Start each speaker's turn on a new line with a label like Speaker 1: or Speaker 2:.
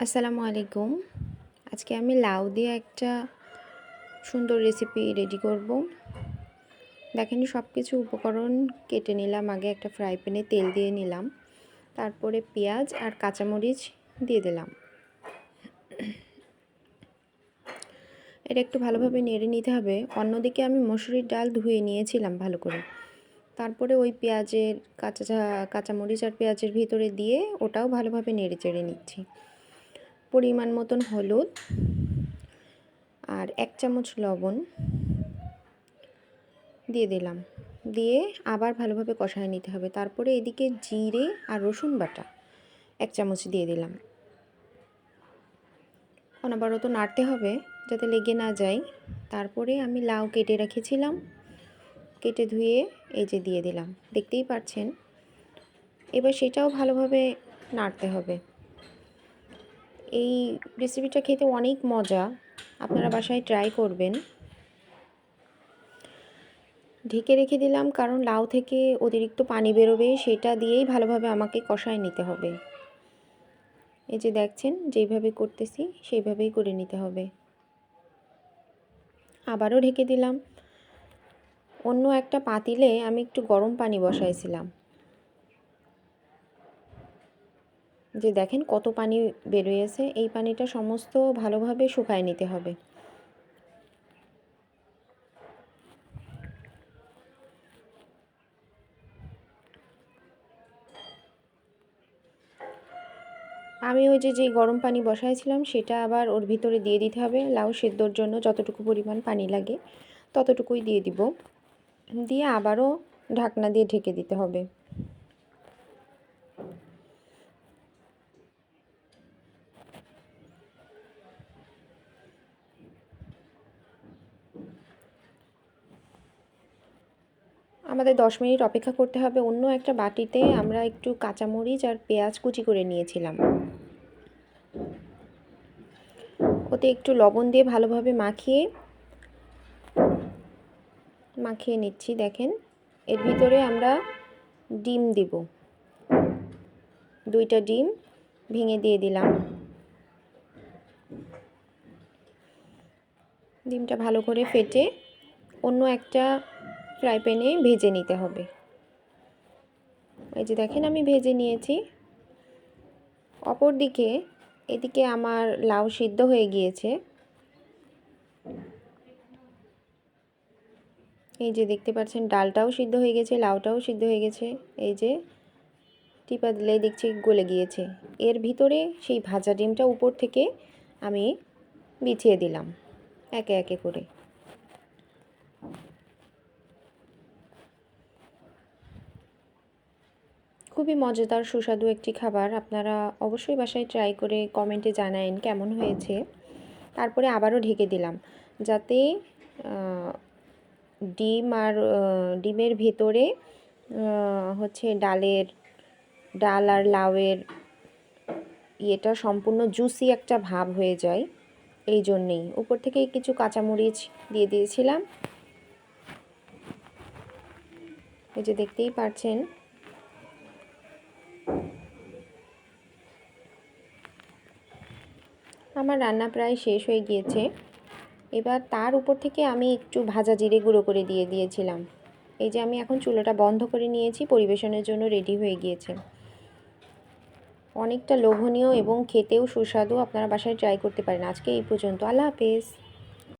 Speaker 1: আসসালামু আলাইকুম। আজকে আমি লাউ দিয়ে একটা সুন্দর রেসিপি রেডি করব। দেখেন সব কিছু উপকরণ কেটে নিলাম, আগে একটা ফ্রাই প্যানে তেল দিয়ে নিলাম, তারপরে পেঁয়াজ আর কাঁচামরিচ দিয়ে দিলাম। এটা একটু ভালোভাবে নেড়ে নিতে হবে। অন্যদিকে আমি মসুরির ডাল ধুয়ে নিয়েছিলাম ভালো করে, তারপরে ওই পেঁয়াজের কাঁচামরিচ আর পেঁয়াজের ভিতরে দিয়ে ওটাও ভালোভাবে নেড়ে চেড়ে নিচ্ছি। পরিমাণ মতন হলুদ আর 1 চামচ লবণ দিয়ে দিলাম, দিয়ে আবার ভালোভাবে কষায় নিতে হবে। তারপরে এদিকে জিরে আর রসুন বাটা 1 চামচ দিয়ে দিলাম। অনবরত নাড়তে হবে যাতে লেগে না যায়। তারপরে আমি লাউ কেটে রেখেছিলাম, কেটে ধুয়ে এই যে দিয়ে দিলাম, দেখতেই পাচ্ছেন। এবার সেটাও ভালোভাবে নাড়তে হবে। এই রেসিপিটা খেতে অনেক মজা, আপনারা বাসায় ট্রাই করবেন। ঢেকে রেখে দিলাম কারণ লাউ থেকে অতিরিক্ত পানি বেরোবে, সেটা দিয়েই ভালোভাবে আমাকে কষায় নিতে হবে। এই যে দেখছেন যেইভাবে করতেছি সেইভাবেই করে নিতে হবে। আবারও ঢেকে দিলাম। অন্য একটা পাতিলে আমি একটু গরম পানি বসাইছিলাম, যে দেখেন কত পানি বেরিয়েছে। এই পানিটা সমস্ত ভালোভাবে শুকায় নিতে হবে। আমি ওই যে গরম পানি বসাইছিলাম সেটা আবার ওর ভিতরে দিয়ে দিতে হবে। লাউ সেদ্ধর জন্য যতটুকু পরিমাণ পানি লাগে ততটুকুই দিয়ে দিব, দিয়ে আবারও ঢাকনা দিয়ে ঢেকে দিতে হবে। আমাদের 10 মিনিট অপেক্ষা করতে হবে। অন্য একটা বাটিতে আমরা একটু কাঁচামরিচ আর পেঁয়াজ কুচি করে নিয়েছিলাম, ওতে একটু লবণ দিয়ে ভালোভাবে মাখিয়ে নিচ্ছি। দেখেন এর ভিতরে আমরা ডিম দিব, 2টা ডিম ভেঙে দিয়ে দিলাম। ডিমটা ভালো করে ফেটে অন্য একটা ফ্রাই প্যানে ভেজে নিতে হবে। এই যে দেখেন আমি ভেজে নিয়েছি। অপর দিকে এদিকে আমার লাউ সিদ্ধ হয়ে গিয়েছে। এই যে দেখতে পাচ্ছেন ডালটাও সিদ্ধ হয়ে গেছে, লাউটাও সিদ্ধ হয়ে গেছে। এই যে টিপা দিলেই দেখছি গলে গিয়েছে। এর ভিতরে সেই ভাজা ডিমটা উপর থেকে আমি বিছিয়ে দিলাম একে একে করে। খুবই মজাদার সুস্বাদু একটি খাবার, আপনারা অবশ্যই বাসায় ট্রাই করে কমেন্টে জানাবেন কেমন হয়েছে। তারপরে আবারও ঢেকে দিলাম যাতে ডিমের ভেতরে হচ্ছে ডাল আর লাউয়ের ইয়েটা সম্পূর্ণ জুসি একটা ভাব হয়ে যায়। এই জন্যেই উপর থেকে কিছু কাঁচামরিচ দিয়ে দিয়েছিলাম। এই যে দেখতেই পাচ্ছেন। আমার রান্না প্রায় শেষ হয়ে গিয়েছে। এবার তার উপর থেকে আমি একটু ভাজা জিরে গুঁড়ো করে দিয়ে দিয়েছিলাম। এই যে আমি এখন চুলাটা বন্ধ করে নিয়েছি, পরিবেশনের জন্য রেডি হয়ে গিয়েছে। অনেকটা লোভনীয় এবং খেতেও সুস্বাদু, আপনারা বাসায় ট্রাই করতে পারেন। আজকে এই পর্যন্ত, আল্লাহ হাফেজ।